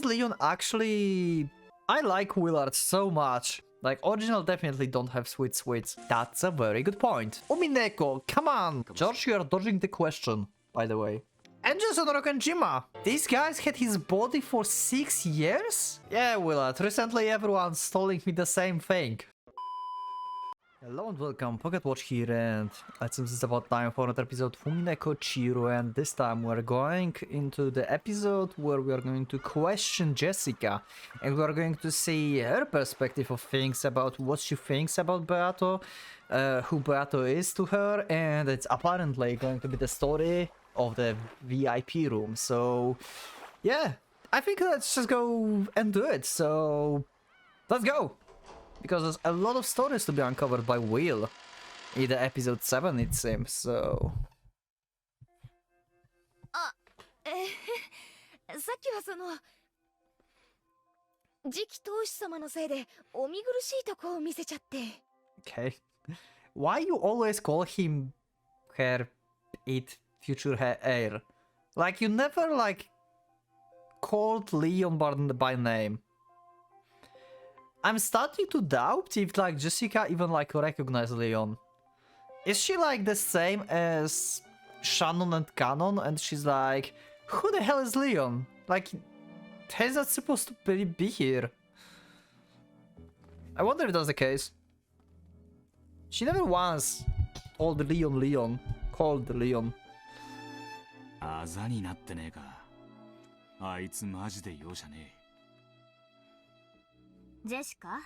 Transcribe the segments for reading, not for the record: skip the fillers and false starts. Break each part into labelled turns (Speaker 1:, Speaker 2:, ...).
Speaker 1: Is Leon actually... I like Willard so much. Like, original definitely don't have sweet sweets. That's a very good point. Umineko, come on! George, you are dodging the question, by the way. And just on Rokenjima. These guys had his body for 6 years? Yeah, Willard, recently everyone's telling me the same thing. Hello and welcome, PocketWatch here, and it seems it's about time for another episode of Umineko Chiru, and this time we're going into the episode where we are going to question Jessica, and we are going to see her perspective of things, about what she thinks about Beato, who Beato is to her, and it's apparently going to be the story of the VIP room. So yeah, I think let's just go and do it, so let's go! Because there's a lot of stories to be uncovered by Will in the episode 7, it seems, so...
Speaker 2: さっきはその次期当主様のせいでお見苦しいとこを見せちゃって。
Speaker 1: Okay. Why you always call him future heir? Like, you never, like, called Leon by name. I'm starting to doubt if, like, Jessica even, like, recognizes Leon. Is she, like, the same as Shannon and Canon? And she's like, who the hell is Leon? Like, he's not supposed to be here. I wonder if that's the case. She never once called Leon. Called Leon.
Speaker 3: あざになってねえか。あいつマジで容赦ねえ。
Speaker 2: ジェシカ、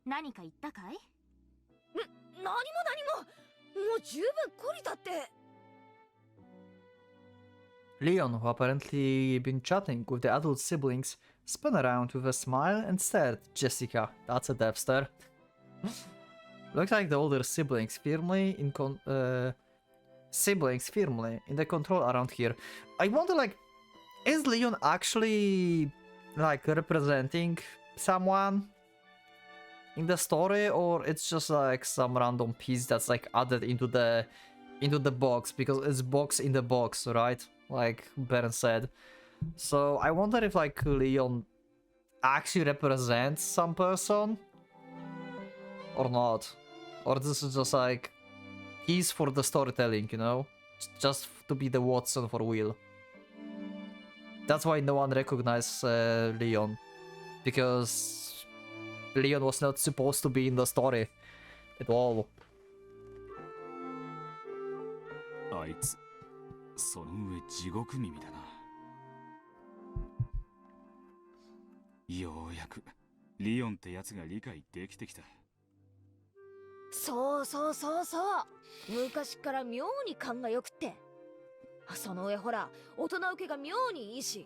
Speaker 2: 何か言ったかい？何ももう十分懲りたって。
Speaker 1: Leon, who apparently been chatting with the adult siblings, spun around with a smile and stared at Jessica. That's a death stare. Looks like the older siblings firmly in the control around here. I wonder, like, is Leon actually, like, representing someone in the story, or it's just like some random piece that's like added into the box, because it's box in the box, right? Like Baron said. So I wonder if, like, Leon actually represents some person or not, or this is just like he's for the storytelling, you know, just to be the Watson for Will. That's why no one recognizes Leon, because Leon was not supposed to be in the story at all.
Speaker 3: あいつ、その上地獄耳だな。ようやくリオンってやつが理解できてきた。
Speaker 2: そう。昔から妙に勘が良くって。その上ほら、大人受けが妙にいいし。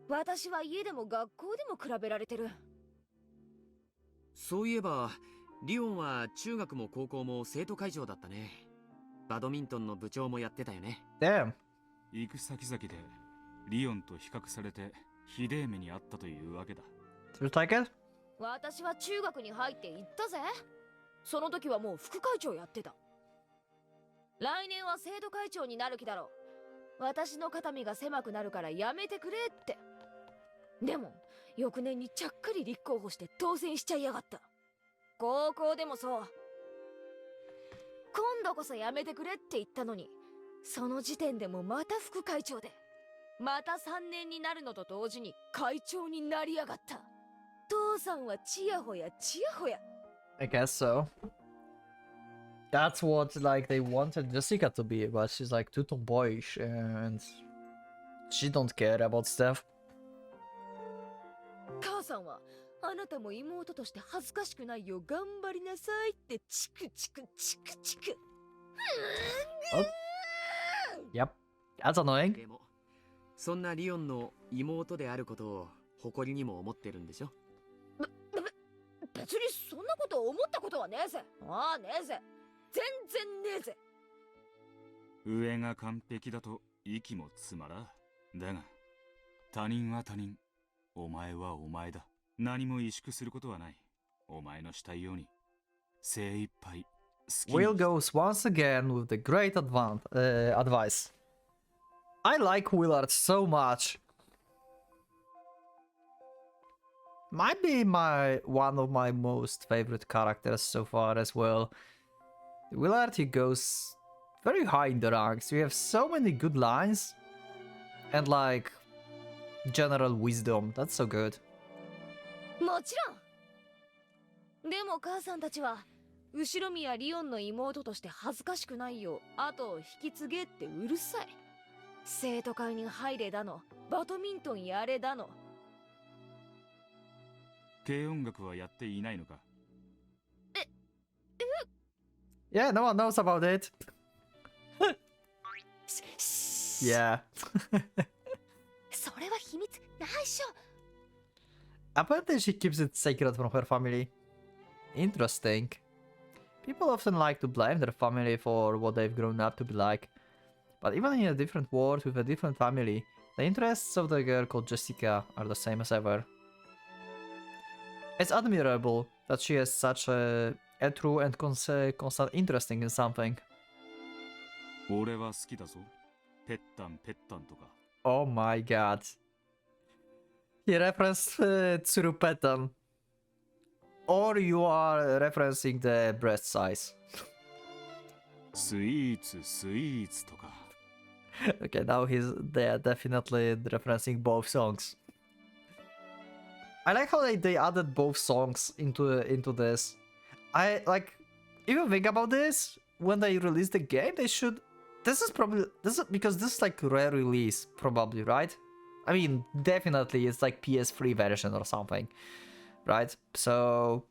Speaker 2: 私は家でも学校でも比べられてる。
Speaker 4: そういえば、リオンは中学も高校も生徒会長だったね。バドミントンの部長もやってたよね。
Speaker 1: Damn.
Speaker 3: 行く先々でリオンと比較されてひでえ目にあったというわけだ。
Speaker 1: Did you take it?
Speaker 2: 私は中学に入って行ったぜ。その時はもう副会長やってた。来年は生徒会長になる気だろう。私の肩身が狭くなるからやめてくれって。でも翌年にちゃっかり立候補して当選しちゃいやがった。高校でもそう。今度こそやめてくれって言ったのに、その時点でもまた副会長で、また3年になるのと同時に会長になりやがった。父さんはちやほやちやほや。
Speaker 1: I guess so. That's what, like, they wanted Jessica to be, but she's like too tomboyish and she don't care about stuff.
Speaker 2: 母さんはあなたも妹として恥ずかしくないよ、頑張りなさいってチク。
Speaker 1: Oh. Yep, that's annoying.
Speaker 4: でも、そんなリオンの妹であることを誇りにも思ってるんでしょ。
Speaker 2: 別にそんなこと思ったことはねえぜ。ああ、ねえぜ。全然ねえぜ。
Speaker 3: 上が完璧だと息も詰まら。だが他人は他人、お前はお前だ。何も萎縮することはない。お前のしたいように精一杯。
Speaker 1: Will goes once again with the great advice. I like Willard so much. might be one of my most favorite characters so far as well. Willard, he goes very high in the ranks. We have so many good lines and like general wisdom. That's so good.
Speaker 2: もちろん。でも母さんたちは後ろ宮リオンの妹として恥ずかしくないよう後を引き継げってうるさい。生徒会に入れだの、バドミントンやれだの。
Speaker 3: 軽音楽はやっていないのか？
Speaker 1: Yeah, no one knows about it. Yeah.
Speaker 2: それは秘密ないっしょ。
Speaker 1: Apparently she keeps it secret from her family. Interesting. People often like to blame their family for what they've grown up to be like. But even in a different world with a different family, the interests of the girl called Jessica are the same as ever. It's admirable that she has such a true and constant interest in something.
Speaker 3: 俺は好きだぞ。ペッタンペッタンとか。
Speaker 1: Oh my god. He referenced Tsurupetan. Or you are referencing the breast size.
Speaker 3: スイーツスイーツとか。
Speaker 1: Okay, now they are definitely referencing both songs. I like how they added both songs into this. I like, if you think about this, when they release the game, they should. This is because this is like rare release, probably, right? I mean, definitely it's like PS3 version or something, right? So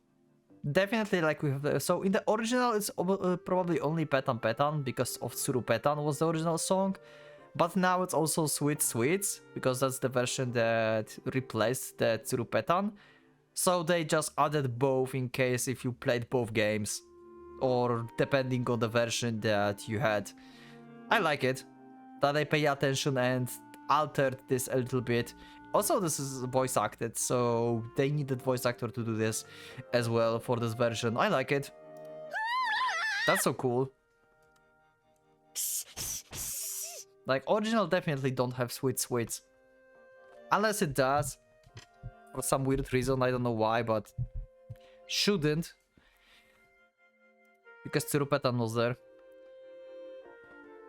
Speaker 1: definitely like we have so in the original it's probably only Petan Petan because of Tsurupetan was the original song, but now it's also Sweet Sweets because that's the version that replaced the Tsurupetan. So they just added both in case if you played both games or depending on the version that you had. I like it that they pay attention and altered this a little bit. Also, this is voice acted, so they needed voice actor to do this as well for this version. I like it. That's so cool. Like, original definitely don't have sweet sweets. Unless it does. For some weird reason, I don't know why, but shouldn't. Because Tsurupetan was there.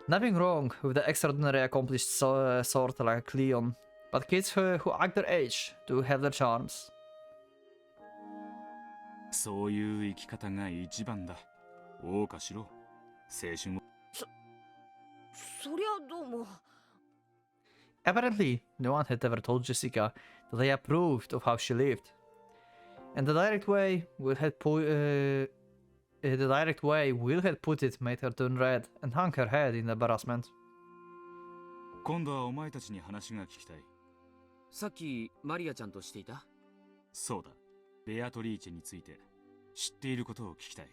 Speaker 1: Nothing wrong with the extraordinary accomplished sort like Leon, but kids who act their age do have their charms.
Speaker 3: そういう生き方が一番だ。謳歌しろ。青春を。
Speaker 2: そりゃどうも。
Speaker 1: Apparently, no one had ever told Jessica that they approved of how she lived. And the direct way Will had put it made her turn red and hung her head in embarrassment.
Speaker 3: 今度はお前たちに話が聞きたい。
Speaker 4: さっきマリアちゃんとしていた？
Speaker 3: そうだ。ベアトリーチェについて知っていることを聞きたい。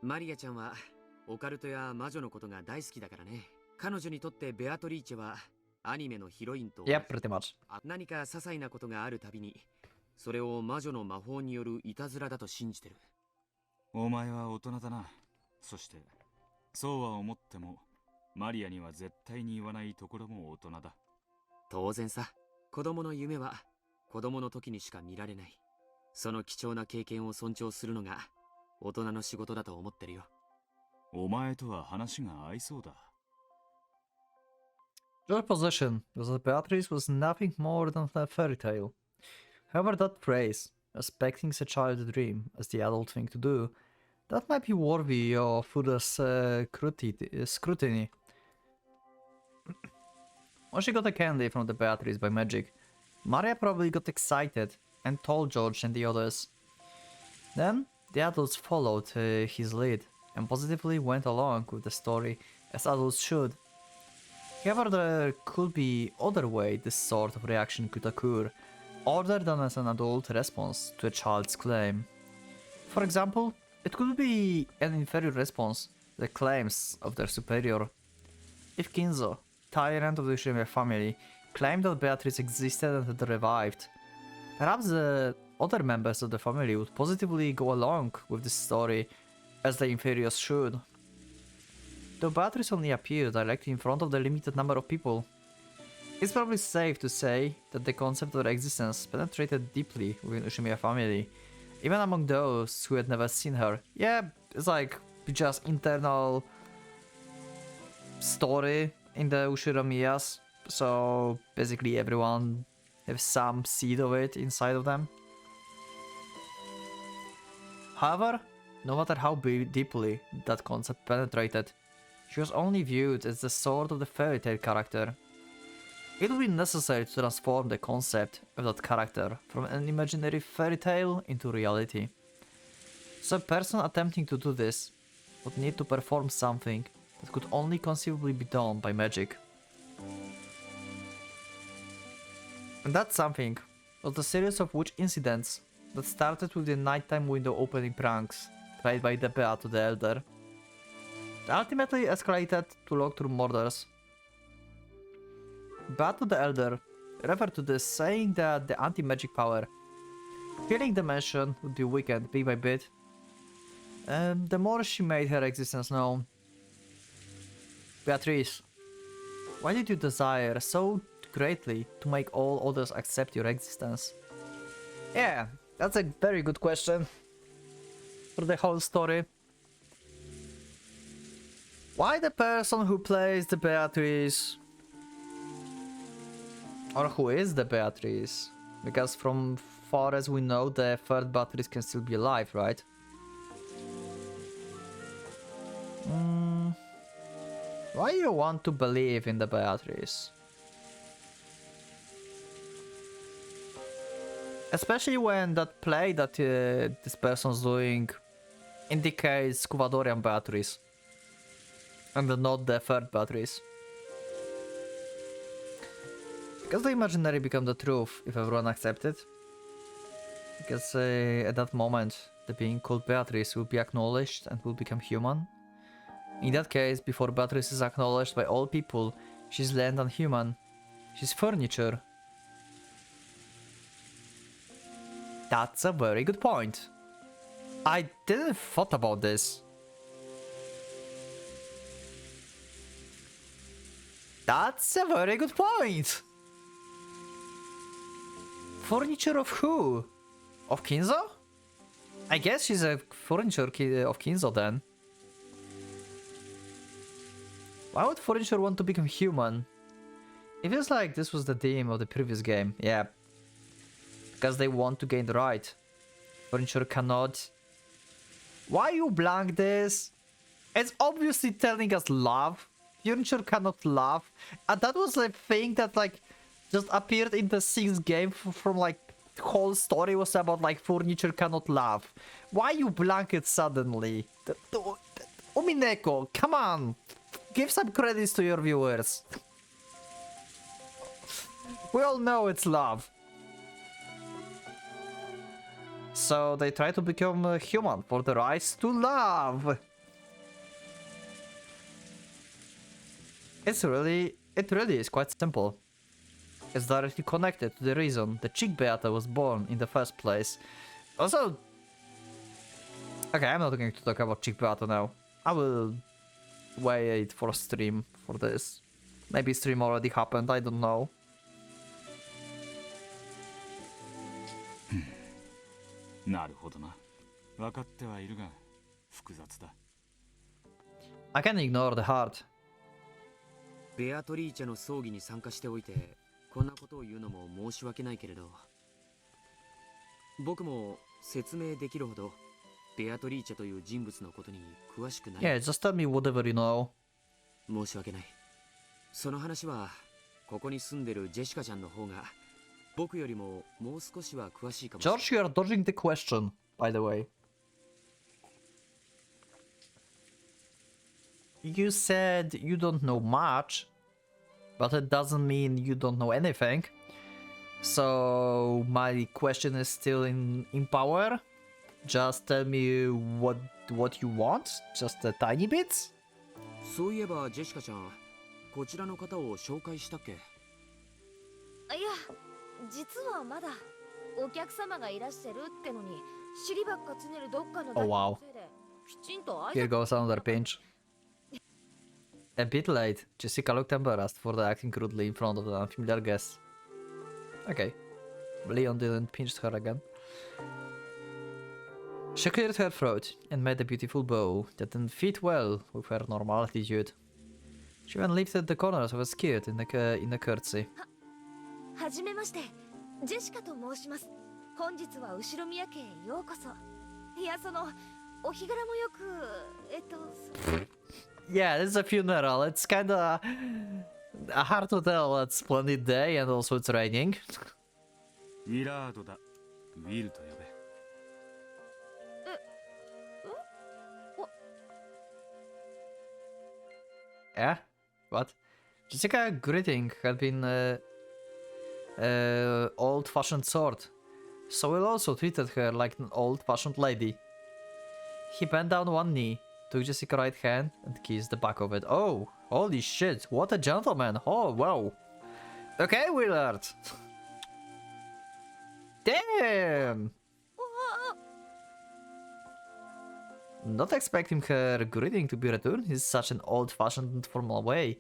Speaker 4: マリアちゃんはオカルトや魔女のことが大好きだからね。彼女にとってベアトリーチェはアニメのヒロインと
Speaker 1: Yep, pretty much.
Speaker 4: 何か些細なことがあるたびにそれを魔女の魔法によるいたずらだと信じてる。
Speaker 3: お前は大人だな。そしてそうは思ってもマリアには絶対に言わないところも大人だ。
Speaker 4: 当然さ。子供の夢は子供の時にしか見られない。その貴重な経験を尊重するのが大人の仕事だと思ってるよ。
Speaker 3: お前とは話が合いそうだ。
Speaker 1: Your position was that Beatrice was nothing more than a fairy tale. However, that phrase, expecting a child's dream as the adult thing to do, that might be worthy of further scrutiny. When she got a candy from the Beatrice by magic, Maria probably got excited and told George and the others. Then, the adults followed his lead and positively went along with the story as adults should. However, there could be other way this sort of reaction could occur, other than as an adult response to a child's claim. For example, it could be an inferior response to the claims of their superior. If Kinzo, tyrant of the Ushime family, claimed that Beatrice existed and had revived, perhaps the other members of the family would positively go along with this story as the inferiors should. Though Beatrice only appeared directly in front of the limited number of people, It's probably safe to say that the concept of their existence penetrated deeply within Ushimiya family, even among those who had never seen her. Yeah, it's like just internal story in the Ushiramiyas, so basically everyone has some seed of it inside of them. However, no matter how deeply that concept penetrated, she was only viewed as the sort of the fairy tale character. It would be necessary to transform the concept of that character from an imaginary fairy tale into reality. So a person attempting to do this would need to perform something that could only conceivably be done by magic. And that something was the series of witch incidents that started with the nighttime window opening pranks played by the Beato the Elder. They ultimately escalated to locked room murders. Beato the Elder referred to this, saying that the anti-magic power filling the mansion would be weakened bit by bit, the more she made her existence known. Beatrice, why did you desire so greatly to make all others accept your existence? Yeah, that's a very good question for the whole story. Why the person who plays the Beatrice, or who is the Beatrice? Because from far as we know, the third Beatrice can still be alive, right? Why you want to believe in the Beatrice? Especially when that play that this person's doing indicates Cuvadorian Beatrice and not the third Beatrice. Because the imaginary become the truth if everyone accepts it. Because at that moment, the being called Beatrice will be acknowledged and will become human. In that case, before Beatrice is acknowledged by all people, she's land and human. She's furniture. That's a very good point. I didn't thought about this. That's a very good point. Furniture of who? Of Kinzo? I guess she's a furniture of Kinzo then. Why would furniture want to become human? It feels like this was the theme of the previous game, yeah. Because they want to gain the right. Furniture cannot. Why you blank this? It's obviously telling us love. Furniture cannot love. And that was a thing that like just appeared in the 6th game from like the whole story was about like furniture cannot love. Why you blank it suddenly? Umineko, come on! Give some credits to your viewers. We all know it's love. So they try to become human for the rights to love. It really is quite simple. It's directly connected to the reason the Chick Beata was born in the first place. Also, okay, I'm not going to talk about Chick Beata now. I will wait for a stream for this. Maybe stream already happened, I don't know. I can ignore the heart.
Speaker 4: ベアトリーチェの葬儀に参加しておいてこんなことを言うのも申し訳ないけれど僕も説明できるほどベアトリーチェという人物のことに詳しくない。
Speaker 1: Yeah, just tell me whatever you know.
Speaker 4: 申し訳ない。その話はここに住んでるジェシカちゃんの方が僕よりももう少しは詳しいかもしれない。
Speaker 1: George, you are dodging the question, by the way. You said you don't know much, but it doesn't mean you don't know anything. So my question is still in power. Just tell me what you want, just a tiny bit.
Speaker 4: そういえばジェシカちゃん、こちらの方を紹介したっけ？いや、
Speaker 2: 実はまだお客様がいらっしゃるってのに尻ばっかつねるどっかの
Speaker 1: Oh wow.
Speaker 2: きちんと挨拶
Speaker 1: Here goes another pinch. A bit late. Jessica looked embarrassed for the acting rudely in front of the unfamiliar guest. Okay. Leon didn't pinch her again. She cleared her throat and made a beautiful bow that didn't fit well with her normal attitude. She even lifted the corners of her skirt in a curtsy.
Speaker 2: はじめまして、ジェシカと申します。本日は後ろ宮家へようこそ。いや、お日柄もよく、
Speaker 1: Yeah, this is a funeral. It's kinda hard to tell. It's splendid day and also it's raining.
Speaker 3: ウィラードだ。ウィルと呼べ。
Speaker 1: Yeah? What? Jessica's greeting had been old-fashioned sort, so Will also treated her like an old-fashioned lady. He bent down one knee, took Jessica's right hand, and kissed the back of it. Oh, holy shit, what a gentleman! Oh, wow. Okay, Willard. Damn! Not expecting her greeting to be returned in such an old-fashioned and formal way,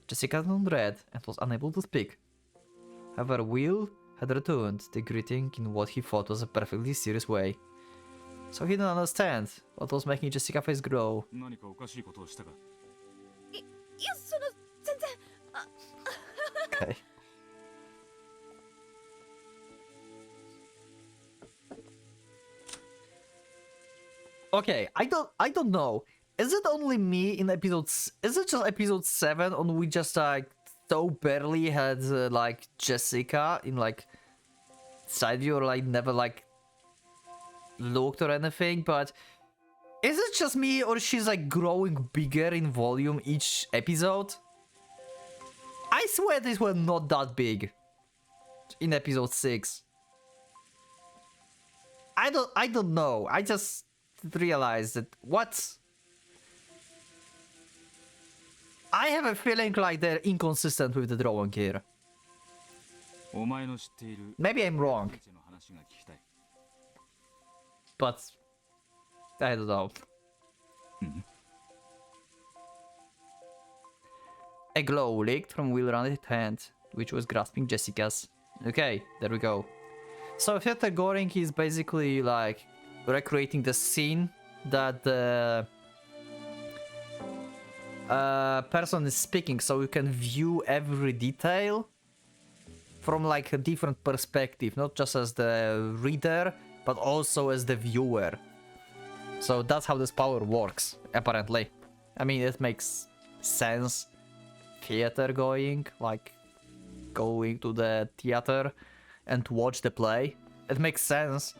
Speaker 1: Jessica turned red and was unable to speak. However, Will had returned the greeting in what he thought was a perfectly serious way. So he didn't understand what was making Jessica's face grow.
Speaker 3: 何かおかしいことをしたか。
Speaker 2: いや、全然。
Speaker 1: Okay. Okay, I don't know. Is it only me in episodes? Is it just episode 7 on we just like so barely had like Jessica in like side view or like never like looked or anything? But is it just me or she's like growing bigger in volume each episode? I swear these were not that big in episode 6. I don't know. I just realized that what? I have a feeling like they're inconsistent with the drawing here.
Speaker 3: お前の知っている
Speaker 1: Maybe I'm wrong,
Speaker 3: 先生の話が聞きたい。
Speaker 1: but I don't know. A glow leaked from Will Randy's hand, which was grasping Jessica's. Okay, there we go. So theater goring is basically like recreating the scene that the person is speaking, so you can view every detail from like a different perspective, not just as the reader, but also as the viewer. So that's how this power works, apparently. I mean, it makes sense. Theater going, like going to the theater and watch the play. It makes sense.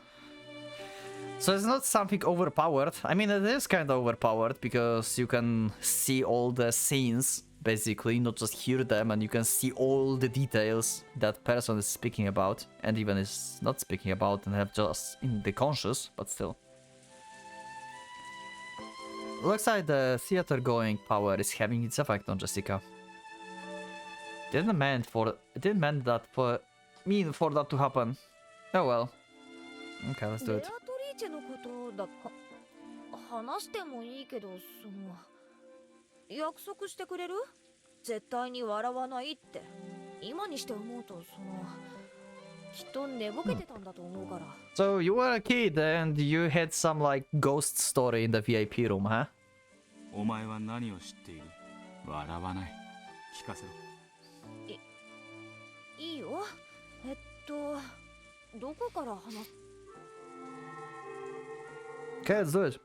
Speaker 1: So it's not something overpowered. I mean, it is kind of overpowered because you can see all the scenes, basically, not just hear them, and you can see all the details that person is speaking about, and even is not speaking about and have just in the conscious, but still. Looks like the theater going power is having its effect on Jessica. Didn't mean that to happen. Oh well. Okay, let's do it.
Speaker 2: チェのことだ話してもいいけど、約束してくれる？絶対に笑わないって。今にして思うときっと寝ぼけてたんだと思うから。
Speaker 1: So you were a kid and you had some like ghost story in the VIP room, huh?
Speaker 3: お前は何を知っている？笑わない。聞かせろ。
Speaker 2: いいよ。どこから話す？
Speaker 1: Okay, let's do it.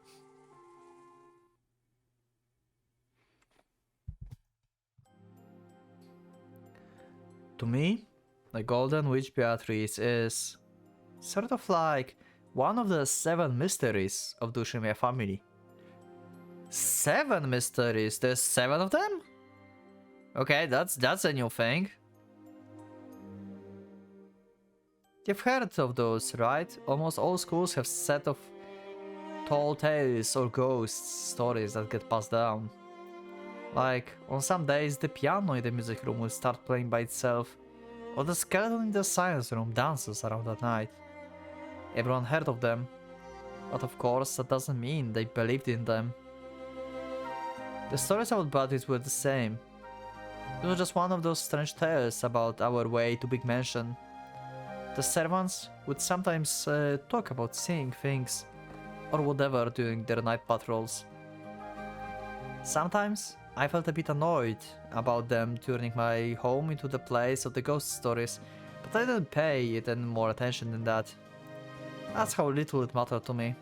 Speaker 1: To me, the Golden Witch Beatrice is sort of like one of the 7 mysteries of the Ushimiya family. 7 mysteries? There's 7 of them? Okay, that's a new thing. You've heard of those, right? Almost all schools have set of tall tales or ghost stories that get passed down. Like, on some days the piano in the music room will start playing by itself, or the skeleton in the science room dances around at night. Everyone heard of them, but of course that doesn't mean they believed in them. The stories about bodies were the same. It was just one of those strange tales about our way to Big Mansion. The servants would sometimes talk about seeing things or whatever during their night patrols. Sometimes I felt a bit annoyed about them turning my home into the place of the ghost stories, but I didn't pay it any more attention than that. That's how little it mattered to me.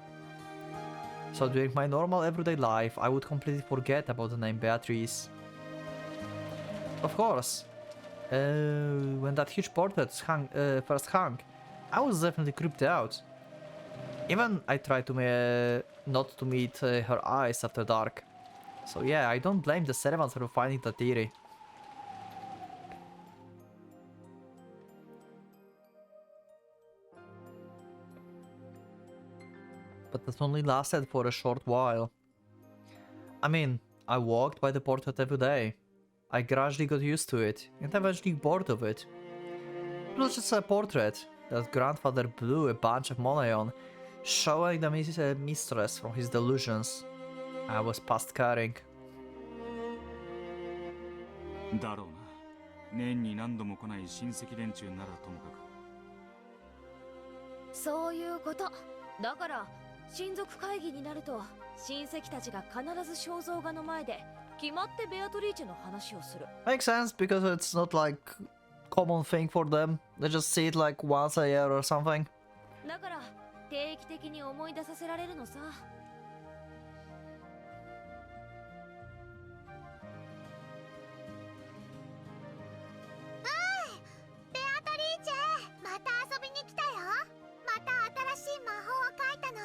Speaker 1: So during my normal everyday life, I would completely forget about the name Beatrice. Of course, when that huge portrait first hung, I was definitely creeped out. Even I tried to not to meet her eyes after dark. So yeah, I don't blame the servants for finding that eerie. But that only lasted for a short while. I mean, I walked by the portrait every day. I gradually got used to it, and eventually bored of it. It was just a portrait that grandfather blew a bunch of money on, showing the mistress from his delusions. I was past caring.
Speaker 3: だろうな。年に何度も来ない親戚連中ならともかく。
Speaker 2: そういうこと。だから親族会議になると親戚たちが必ず肖像画の前で決まってベアトリーチェの話をする。
Speaker 1: Makes sense because it's not like common thing for them. They just see it like once a year or something.
Speaker 2: だから定期的に思い出させられるのさ。
Speaker 5: ベアトリーチェ、また遊びに来たよ。また新しい魔法を書いたの。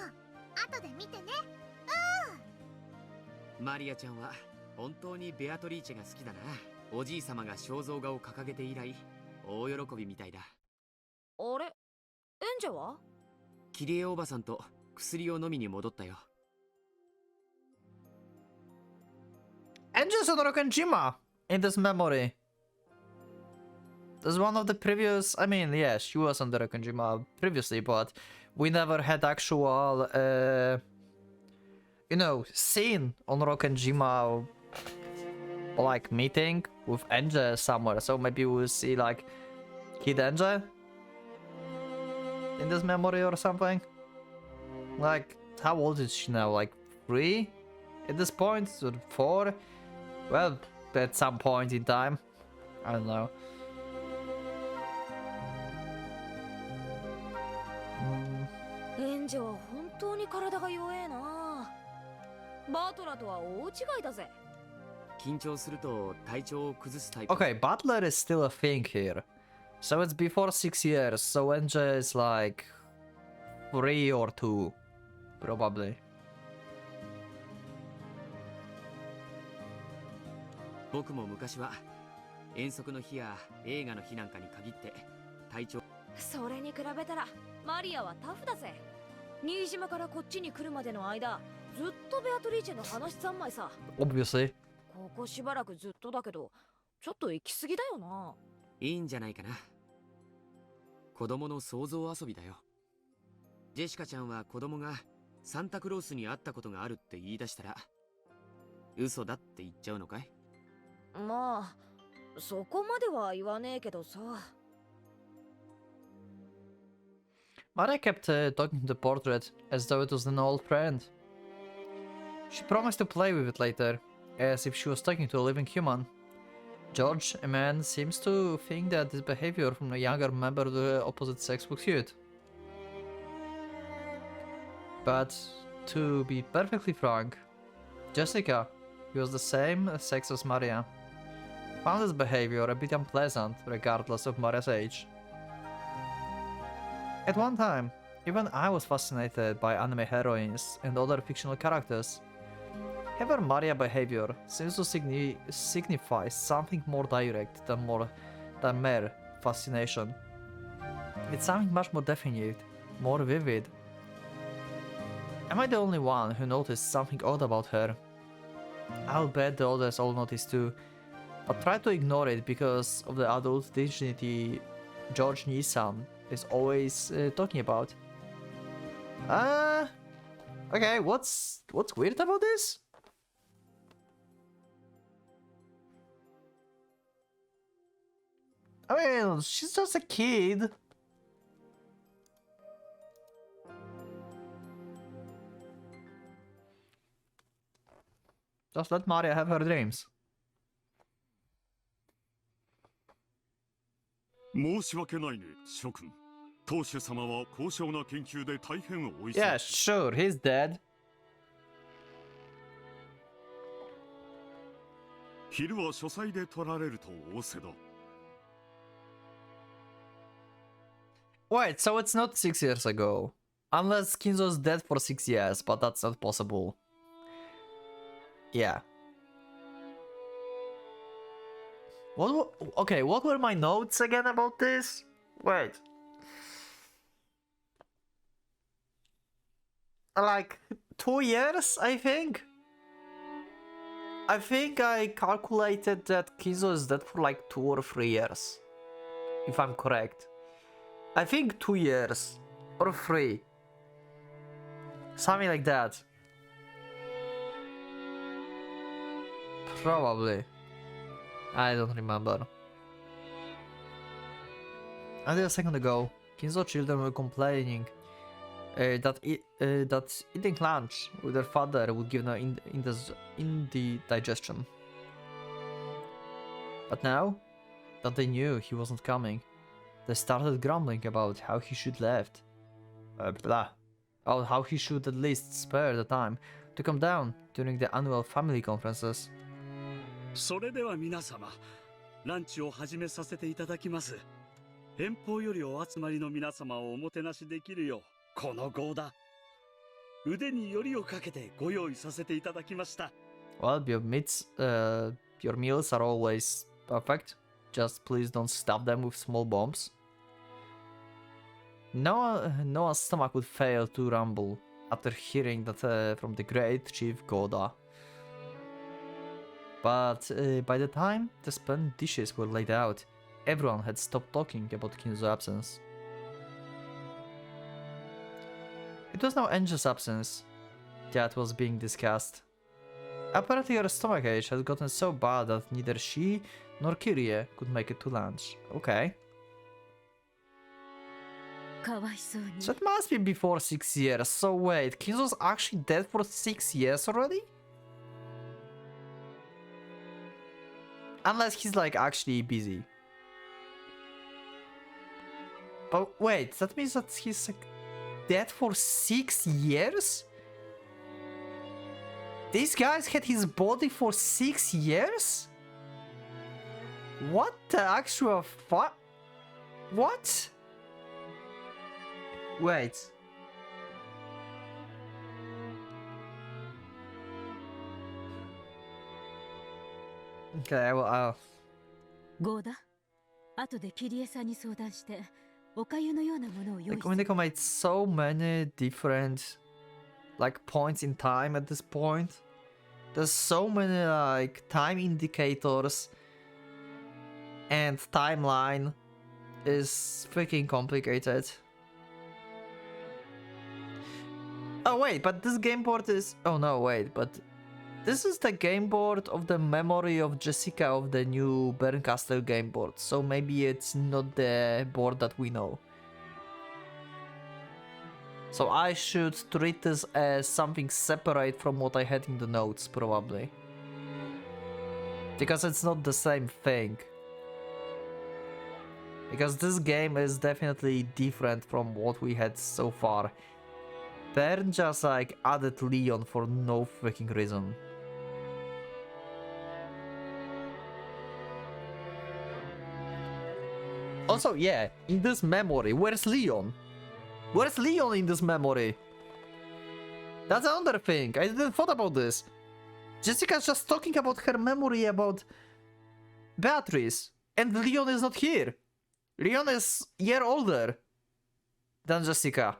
Speaker 5: 後で見てね。
Speaker 4: マリアちゃんは本当にベアトリーチェが好きだな。おじい様が肖像画を掲げて以来、大喜びみたいだ。
Speaker 2: あれ、エンジェは？
Speaker 4: キリエおばさんと薬を飲みに戻ったよ。
Speaker 1: Angels on Rokenjima in this memory. There's one of the previous. I mean, yeah, she was on the Rokenjima previously, but we never had actual, you know, scene on Rokenjima, like meeting with Enge somewhere. So maybe we'll see like Kid Enge in this memory or something. Like, how old is she now? Like 3 at this point, or 4? Well, at some point in time, I don't know. Mm.
Speaker 2: エンジェは本当に体が弱えな。バートラとは大違いだぜ。
Speaker 4: 緊張すると体調を崩すタイプ。
Speaker 1: Okay, Butler is still a thing here. So it's before 6 years, so Enge is like 3 or 2, probably.
Speaker 4: 僕も昔は遠足の日や映画の日なんかに限って体調。
Speaker 2: それに比べたらマリアはタフだぜ。新島からこっちに来るまでの間、ずっとベアトリーチェの話三昧さ。
Speaker 1: Obviously.
Speaker 2: ここしばらくずっとだけど、ちょっと行き過ぎだよな。
Speaker 4: いいんじゃないかな。子供の想像遊びだよ。ジェシカちゃんは子供がサンタクロースに会ったことがあるって言い出したら嘘だって言っちゃうのかい？
Speaker 2: まあ、そこまでは言わねえけどさ。
Speaker 1: Maria kept talking to the portrait as though it was an old friend. She promised to play with it later, as if she was talking to a living human. George, a man, seems to think that this behavior from a younger member of the opposite sex was cute. But, to be perfectly frank, Jessica, who was the same sex as Maria, found this behavior a bit unpleasant regardless of Maria's age. At one time, even I was fascinated by anime heroines and other fictional characters. However, Maria's behavior seems to signify something more direct than mere fascination. It's something much more definite, more vivid. Am I the only one who noticed something odd about her? I'll bet the others all noticed too, but try to ignore it because of the adult dignity George Nissan is always talking about. Okay, what's weird about this? I mean, she's just a kid. Just let Maria have her dreams.
Speaker 6: 申し訳ないね、諸君。当主様は高尚な研究で大変お忙しい。
Speaker 1: Yeah, sure, he's dead.
Speaker 6: 昼は書斎で取られると仰せだ。
Speaker 1: Wait, so it's not 6 years ago. Unless Kinzo's dead for 6 years, but that's not possible. Yeah. Okay, what were my notes again about this? Wait. Like 2 years, I think? I think I calculated that Kinzo is dead for like 2 or 3 years. If I'm correct. I think 2 years. Or 3. Something like that. Probably. I don't remember. Until a second ago, Kinzo's children were complaining that eating lunch with their father would give them indigestion. But now that they knew he wasn't coming, they started grumbling about how he should left. About how he should at least spare the time to come down during the annual family conferences.
Speaker 7: それでは皆様、ランチを始めさせていただきます。遠方よりお集まりの皆様をおもてなしできるよう、この号だ。腕によりをかけてご用意させていただきました。
Speaker 1: Well, your meals are always perfect. Just please don't stuff them with small bombs. Noah's stomach would fail to rumble after hearing that from the great Chief Goda. But by the time the spent dishes were laid out, everyone had stopped talking about Kinzo's absence. It was now Angel's absence that was being discussed. Apparently her stomachache had gotten so bad that neither she nor Kirie could make it to lunch. Okay. So it must be before 6 years. So wait, Kinzo's actually dead for 6 years already? Unless he's like actually busy. But wait, that means that he's like dead for 6 years? These guys had his body for 6 years? What the actual fuck? What? Wait. Okay, well,
Speaker 8: ゴーダ、後でキリエさんに相談してお粥のようなものを用意
Speaker 1: like Umineko made so many different like points in time at this point. There's so many like time indicators and timeline is freaking complicated. Oh wait, but this game board is... Oh no, wait, but... This is the game board of the memory of Jessica of the new Berncastle game board, so maybe it's not the board that we know. So I should treat this as something separate from what I had in the notes, probably. Because it's not the same thing. Because this game is definitely different from what we had so far. Bern just like added Leon for no freaking reason. Also, yeah, in this memory, where's Leon? Where's Leon in this memory? That's another thing, I didn't thought about this. Jessica's just talking about her memory about Beatrice, and Leon is not here. Leon is a year older than Jessica.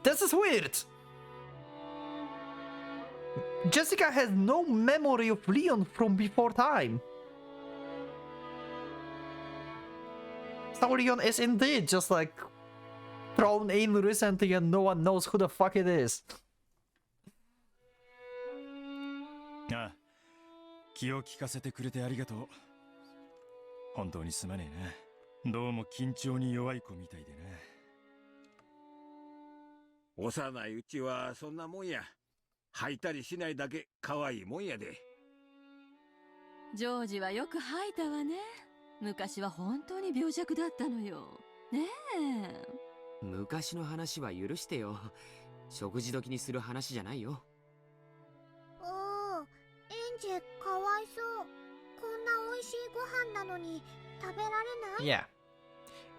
Speaker 1: This is weird. Jessica has no memory of Leon from before time. So Leon is indeed just like thrown in recently and no one knows who the fuck it is.
Speaker 3: ああ、気を利かせてくれてありがとう。本当にすまねえな。どうも緊張に弱い子みたいでな。
Speaker 9: 幼いうちはそんなもんや。吐いたりしないだけ可愛いもんやで。
Speaker 10: ジョージはよく吐いたわね。昔は本当に病弱だったのよ。ねえ。
Speaker 4: 昔の話は許してよ。食事時にする話じゃないよ。
Speaker 5: おお、エンジェかわいそう。こんな美味しいご飯なのに食べられない？
Speaker 1: Yeah.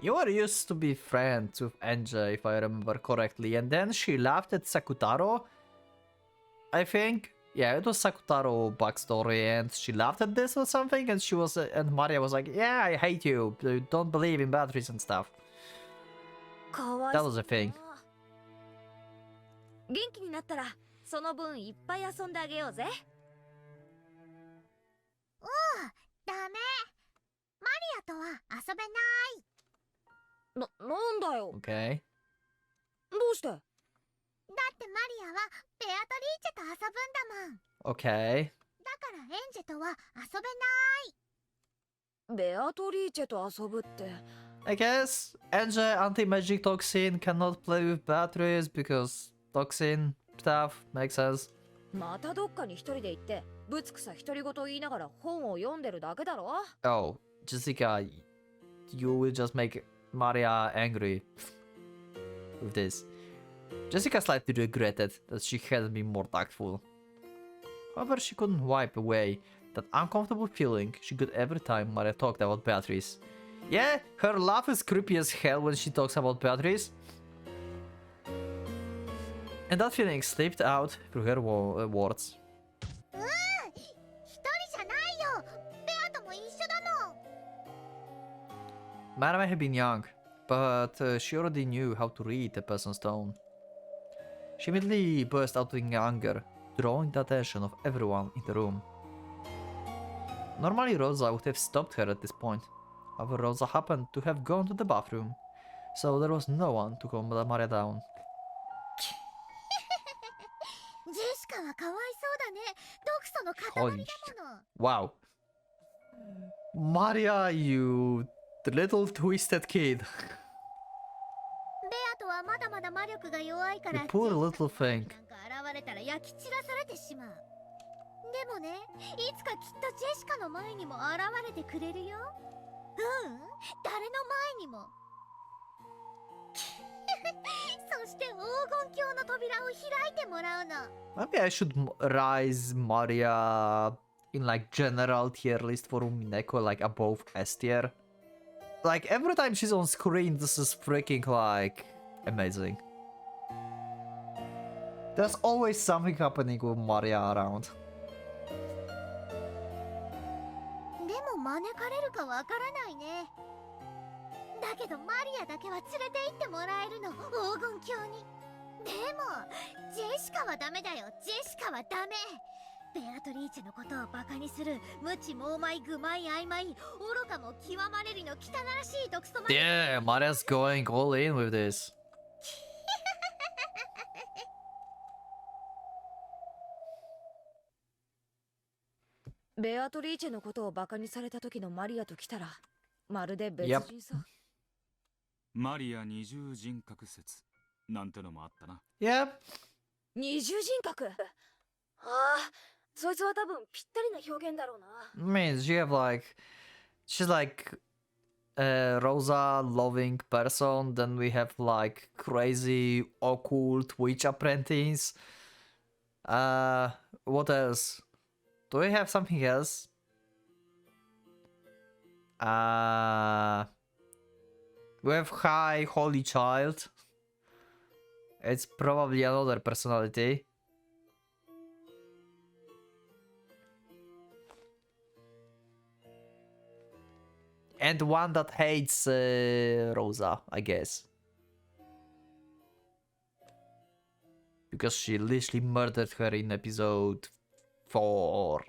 Speaker 1: You were used to be friends with Anja, if I remember correctly, and then she laughed at Sakutaro. I think, yeah, it was Sakutaro backstory, and she laughed at this or something, and and Maria was like, "Yeah, I hate you. You don't believe in batteries and stuff." That was a thing.
Speaker 2: 元気になったらその分いっぱい遊んであげようぜ。
Speaker 5: おお、ダメ。マリアとは遊べない。
Speaker 2: なんだよ。
Speaker 1: Okay.
Speaker 2: どうして？
Speaker 5: だってマリアはベアトリーチェと遊ぶんだもん。
Speaker 1: Okay.
Speaker 5: だからエンジェとは遊べない。
Speaker 2: ベアトリーチェと遊ぶって。
Speaker 1: I guess Anja anti-magic toxin cannot play with batteries because toxin stuff makes sense.
Speaker 2: またどっかに一人で行ってぶつくさ独り言言いながら本を読んでるだけだろ。
Speaker 1: Oh, Jessica, you will just make Maria angry with this. Jessica slightly regretted that she hadn't been more tactful. However, she couldn't wipe away that uncomfortable feeling she got every time Maria talked about Beatrice. Yeah, her laugh is creepy as hell when she talks about Beatrice. And that feeling slipped out through her words.
Speaker 5: 一人じゃないよ。ベアとも一緒だもん。
Speaker 1: Mara may have been young, but she already knew how to read a person's tone. She immediately burst out in anger, drawing the attention of everyone in the room. Normally Rosa would have stopped her at this point. However, Rosa happened to have gone to the bathroom, so there was no one to calm Maria down.
Speaker 5: ジェシカはかわいそうだね。毒素の塊だもの。
Speaker 1: Wow. Maria, you little twisted kid.
Speaker 5: ベアとはまだまだ魔力が弱いから、
Speaker 1: You poor little thing.
Speaker 5: なんか現れたら焼き散らされてしまう。でもね、いつかきっとジェシカの前にも現れてくれるよ。誰の前にも。そして黄金鏡の扉を開いてもらうの。
Speaker 1: Maybe I should rise Maria in like general tier list for Umineko, like above S tier. Like every time she's on screen, this is freaking like amazing. There's always something happening with Maria around.
Speaker 5: でも招かれるかわからないね。だけどマリアだけは連れて行ってもらえるの、黄金鏡に。でもジェシカはダメだよ。ジェシカはダメ。ベアトリーチェのことをバカにする無知猛昧愚昧曖昧、愚かも極まれりの汚らしい毒素まで。
Speaker 1: Yeah, Maria's going all in with this.
Speaker 2: ベアトリーチェのことをバカにされた時のマリアと来たらまるで別人さ。
Speaker 3: マリア二重人格説なんてのもあったな。
Speaker 1: Yep.
Speaker 2: 二重人格。ああ、そいつは多分ぴったりな表現だろうな。
Speaker 1: Means you have like, she's like a Rosa loving person. Then we have like crazy occult witch apprentice. What else? Do we have something else? We have High Holy Child. It's probably another personality. And one that hates Rosa, I guess. Because she literally murdered her in episode 4.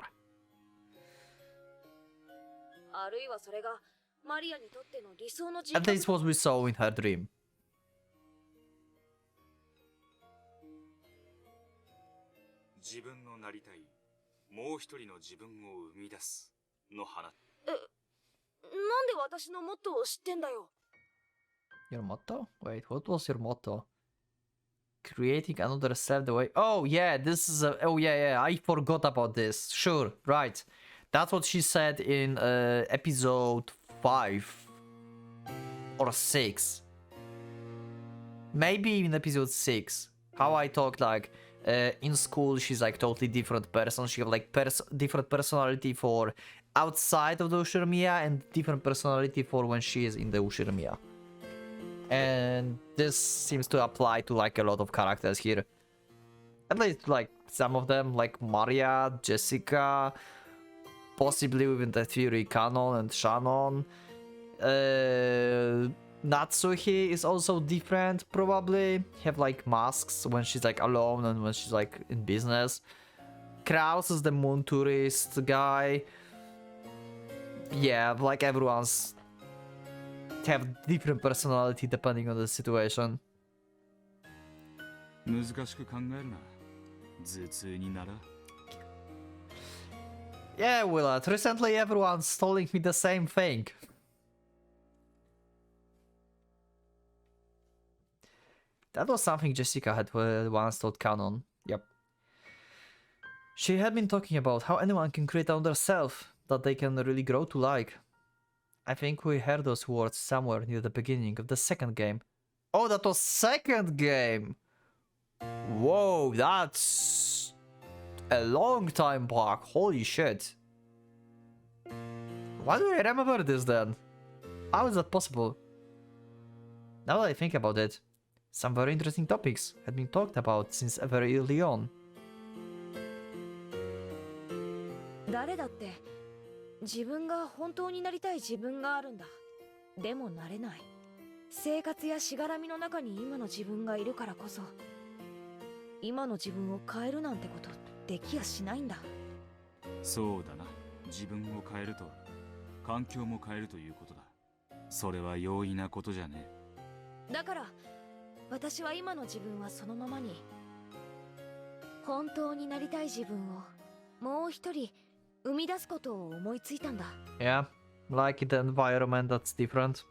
Speaker 2: あるいはそれがマリアにとっての理想の人
Speaker 1: At least what we saw in her dream.
Speaker 3: 自分のなりたいもう一人の自分を生み出すの花。
Speaker 2: なんで私のモットーを知ってんだよ。
Speaker 1: Your motto? Wait, what was your motto? Creating another self the way. Oh yeah, this is a. Oh yeah, I forgot about this. Sure, right. That's what she said in episode 5 or 6. Maybe in episode 6. How I talked like in school she's like totally different person. She have like different personality for outside of the Ushiramiya and different personality for when she is in the Ushiramiya. And this seems to apply to like a lot of characters here. At least like some of them, like Maria, Jessica, possibly within the Theory canon and Shannon. Natsuhi is also different, probably. Have like masks when she's like alone and when she's like in business. Kraus is the moon tourist guy. Yeah, like everyone's have different personality depending on the situation.
Speaker 3: 難しく考えるな。頭痛になら。
Speaker 1: Yeah, Willard, recently everyone's telling me the same thing. That was something Jessica had once told Canon. Yep. She had been talking about how anyone can create another self that they can really grow to like. I think we heard those words somewhere near the beginning of the second game. Oh, that was second game! Whoa, that's a long time back. Holy shit. Why do I remember this then? How is that possible? Now that I think about it, some very interesting topics had been talked about since very early on.
Speaker 2: 誰だって自分が本当になりたい自分があるんだ。でもなれない。生活やしがらみの中に今の自分がいるからこそ、今の自分を変えるなんてことできやしないんだ。
Speaker 3: そうだな。自分を変えるとは環境も変えるということだ。それは容易なことじゃねえ。
Speaker 2: だから私は今の自分はそのままに、本当になりたい自分をもう一人生み出すことを思いついたんだ。
Speaker 1: Yeah, like in the environment that's different,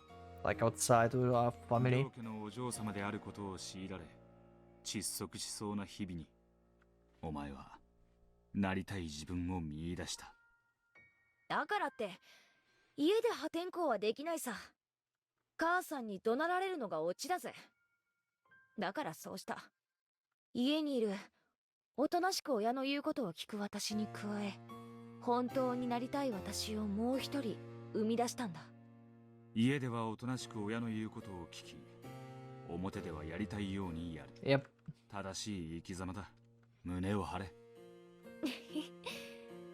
Speaker 1: like outside of our family.
Speaker 3: 両家のお嬢様であることを強いられ、窒息しそうな日々に、お前はなりたい自分を見出した。
Speaker 2: だからって家で破天荒はできないさ。母さんに怒鳴られるのがオチだぜ。だからそうした。家にいるおとなしく親の言うことを聞く私に加え、本当になりたい私をもう一人生み出したんだ。
Speaker 3: 家ではおとなしく親の言うことを聞き、表ではやりたいようにやる。
Speaker 1: Yep.
Speaker 3: 正しい生き様だ。胸を張れ。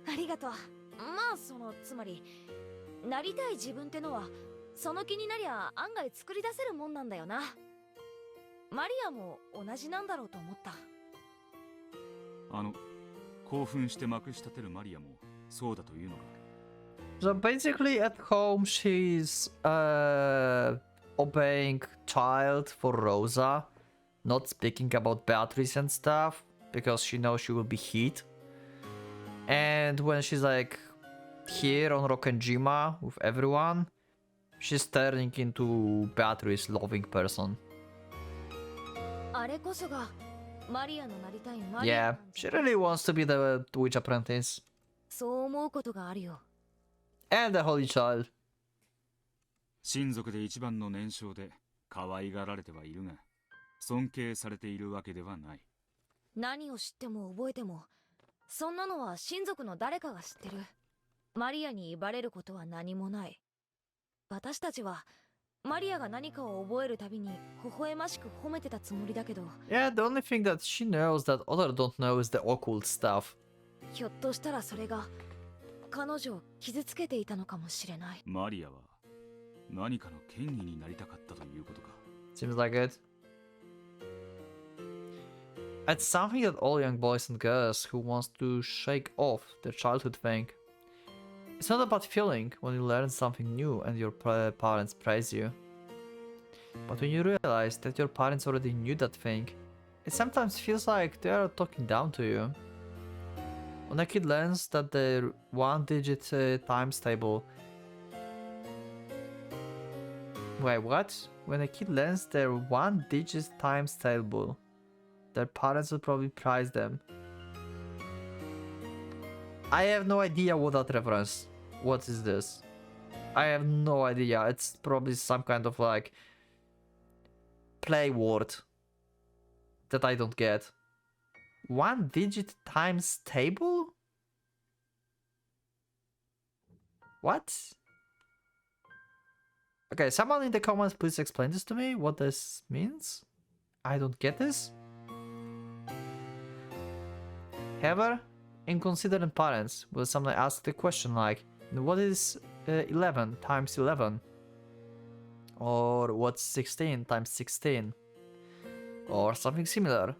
Speaker 2: ありがとう。まあつまりなりたい自分ってのはその気になりゃ案外作り出せるもんなんだよな。マリアも同じなんだろうと思った。
Speaker 3: 興奮してまくし立てるマリアもそうだというのか。
Speaker 1: So basically at home she's obeying child for Rosa, not speaking about Beatrice and stuff, because she knows she will be hit. And when she's like here on Rokkenjima with everyone, she's turning into Beatrice loving person.
Speaker 2: あれこそがマリアのなりたいマリア
Speaker 1: Yeah,
Speaker 2: なんじ
Speaker 1: she
Speaker 2: ゃ。
Speaker 1: really wants to be the witch apprentice.
Speaker 2: そう思うことがあるよ。
Speaker 1: And the holy child.
Speaker 3: 親族で一番の年少で可愛がられてはいるが、尊敬されているわけではない。
Speaker 2: 何を知っても覚えても、そんなのは親族の誰かが知ってる。マリアに威張れることは何もない。私たちはマリアが何かを覚えるたびに微笑ましく褒めてたつもりだけど。
Speaker 1: Yeah, the only thing that she knows that others don't know is the occult stuff.
Speaker 2: ひょっとしたらそれが彼女を傷つけていたのかもしれない。
Speaker 3: マリアは何かの権威になりたかったということか。
Speaker 1: Seems like it. It's something that all young boys and girls who wants to shake off their childhood think. It's not a bad feeling when you learn something new and your parents praise you. But when you realize that your parents already knew that thing, it sometimes feels like they are talking down to you. When a kid learns that the one-digit times table Wait, what? When a kid learns their 1-digit times table, their parents will probably prize them. I have no idea what that reference. What is this? I have no idea. It's probably some kind of like play word that I don't get. 1-digit times table? What? Okay, someone in the comments please explain this to me, what this means. I don't get this. However, in considering parents, will someone ask the question like, what is 11 times 11? Or what's 16 times 16? Or something similar.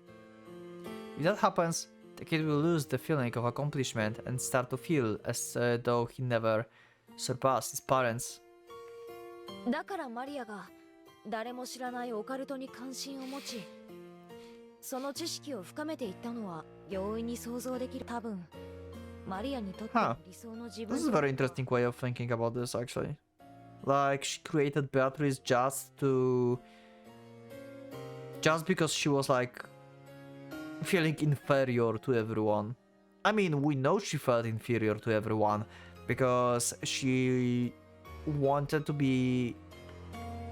Speaker 1: If that happens, the kid will lose the feeling of accomplishment and start to feel as though he never surpassed his parents.
Speaker 2: だからマリアが誰も知らないオカルトに関心を持ち、その知識を深めていったのは容易に想像できる。多分マリアにとっての理想の自分。
Speaker 1: This is a very interesting way of thinking about this actually. Like she created Beatrice just because she was like feeling inferior to everyone. I mean, we know she felt inferior to everyone because she wanted to be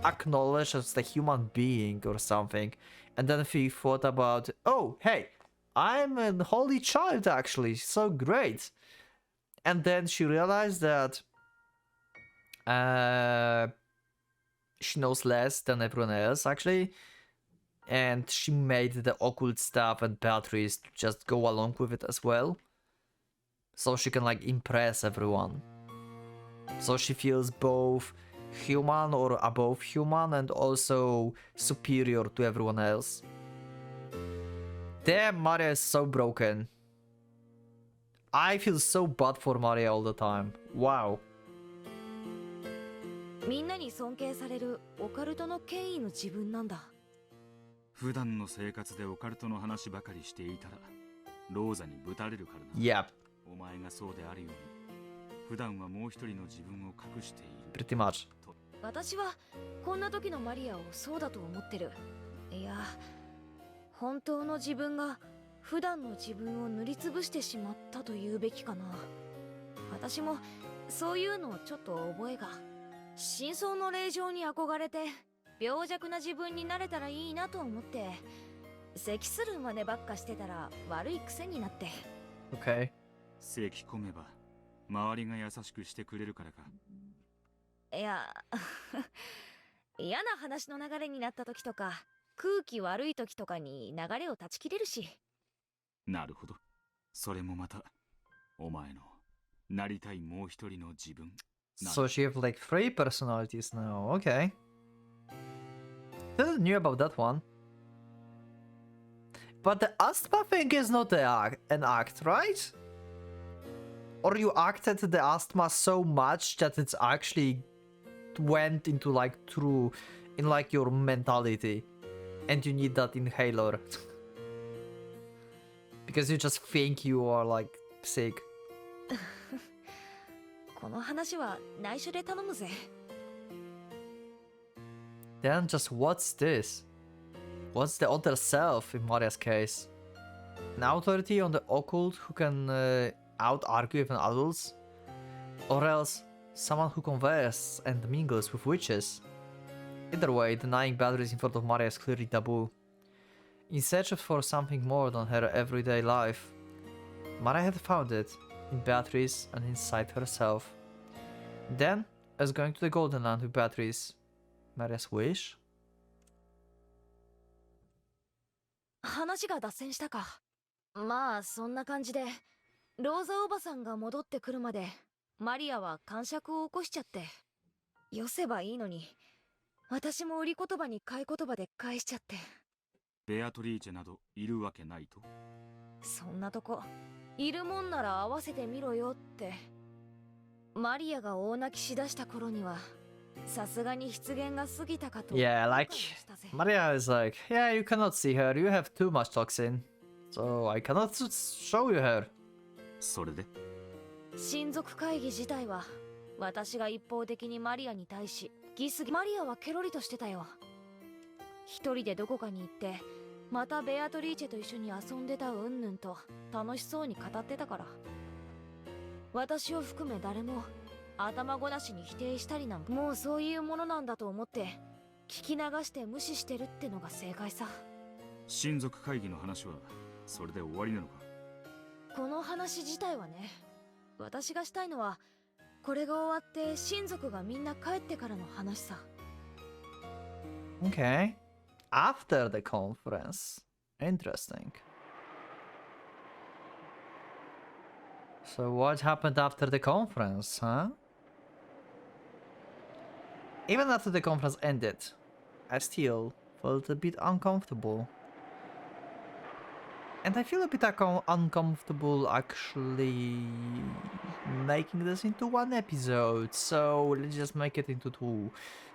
Speaker 1: acknowledged as a human being or something, and then she thought about, oh hey, I'm a holy child actually, so great. And then she realized that she knows less than everyone else actually, and she made the occult stuff and Beatrice to just go along with it as well, so she can like impress everyone. So she feels both human or above human and also superior to everyone else. Damn, Maria is so broken. I feel so bad for Maria all the time. Wow.
Speaker 2: みんなに尊敬されるオカルトの権威の自分なんだ。
Speaker 3: 普段の生活でオカルトの話ばかりしていたらローザにぶたれるからな。
Speaker 1: Yep.
Speaker 3: お前がそうであるように普段はもう一人の自分を隠している。
Speaker 1: Pretty much.
Speaker 2: 私はこんな時のマリアをそうだと思ってる。いや、本当の自分が普段の自分を塗りつぶしてしまったと言うべきかな。私もそういうのをちょっと覚えが。真相の霊場に憧れて病弱な自分になれたらいいなと思って、咳する真似ばっかしてたら悪い癖になって。
Speaker 1: Okay.
Speaker 3: 咳込めば周りが優しくしてくれるからか。
Speaker 2: いや嫌な話の流れになった時とか空気悪い時とかに流れを断ち切れるし。
Speaker 3: なるほど。それもまたお前のなりたいもう一人の自分。
Speaker 1: So she have like 3 personalities now. Okay. Didn't knew about that one. But the asthma thing is not an act, right? Or you acted the asthma so much that it's actually went into like true in like your mentality and you need that inhaler. Because you just think you are like sick.
Speaker 2: この話は内緒で頼むぜ。
Speaker 1: Then just what's this? What's the other self in Maria's case? An authority on the occult who can out-argue even adults? Or else someone who converses and mingles with witches? Either way, denying Beatrice in front of Maria is clearly taboo. In search for something more than her everyday life, Maria had found it in Beatrice and inside herself. Then, as going to the Golden Land with Beatrice, Maria's wish?
Speaker 2: 話が脱線したか。まあそんな感じでローザおばさんが戻ってくるまでマリアは癇癪を起こしちゃって、よせばいいのに私も売り言葉に買い言葉で返しちゃって。
Speaker 3: ベアトリーチェなどいるわけないと。
Speaker 2: そんなとこいるもんなら合わせてみろよって。マリアが大泣きしだした頃にはさすがに失言が過ぎたかと。
Speaker 1: Yeah, like Maria is like, yeah, you cannot see her, you have too much toxin, so I cannot show you her.
Speaker 3: それで
Speaker 2: 親族会議自体は私が一方的にマリアに対しきすぎ。マリアはケロリとしてたよ。一人でどこかに行ってまたベアトリーチェと一緒に遊んでたうんぬんと楽しそうに語ってたから。私を含め誰も頭ごなしに否定したりなんか、もうそういうものなんだと思って聞き流して無視してるってのが正解さ。
Speaker 3: 親族会議の話はそれで終わりなのか？
Speaker 2: この話自体はね、私がしたいのはこれが終わって親族がみんな帰ってからの話さ。
Speaker 1: Okay. After the conference. Interesting. So what happened after the conference, huh? Even after the conference ended, I still felt a bit uncomfortable. And I feel a bit uncomfortable actually making this into one episode, so let's just make it into two.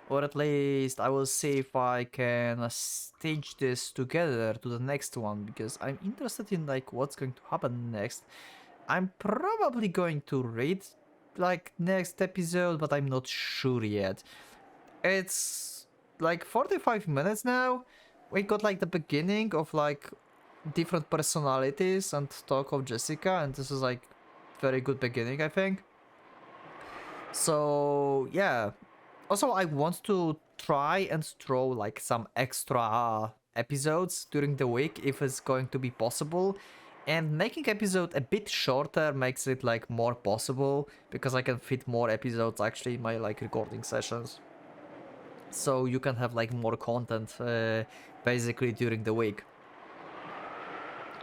Speaker 1: Or at least I will see if I can stitch this together to the next one, because I'm interested in like what's going to happen next. I'm probably going to read like next episode, but I'm not sure yet. It's like 45 minutes now. We got like the beginning of like different personalities and talk of Jessica, and this is like very good beginning, I think. So yeah. Also, I want to try and throw like some extra episodes during the week if it's going to be possible. And making episode a bit shorter makes it like more possible, because I can fit more episodes actually in my like recording sessions. So you can have like more content basically during the week.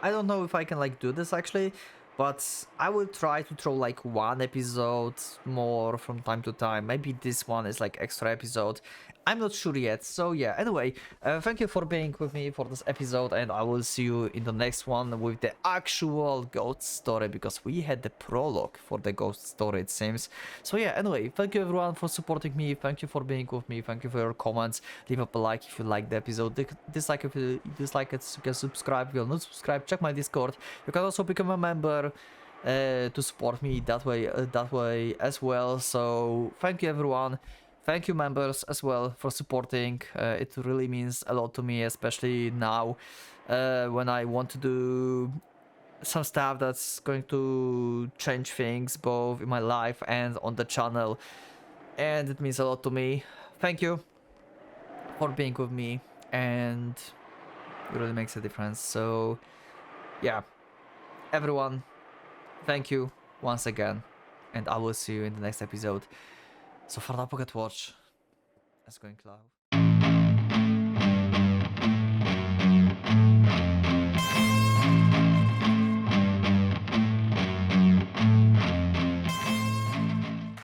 Speaker 1: I don't know if I can like do this actually, but I will try to throw like one episode more from time to time. Maybe this one is like extra episode. I'm not sure yet. So yeah, anyway, thank you for being with me for this episode, and I will see you in the next one with the actual ghost story, because we had the prologue for the ghost story, it seems. So yeah, anyway, thank you everyone for supporting me. Thank you for being with me. Thank you for your comments. Leave up a like if you liked the episode. Dislike if you dislike it. You can subscribe if you're not subscribed. Check my Discord. You can also become a member to support me that way as well. So thank you everyone. Thank you members as well for supporting. It really means a lot to me, especially now when I want to do some stuff that's going to change things both in my life and on the channel, and it means a lot to me. Thank you for being with me, and it really makes a difference. So yeah, everyone, thank you once again, and I will see you in the next episode. So for now, Pocket Watch, it's going live.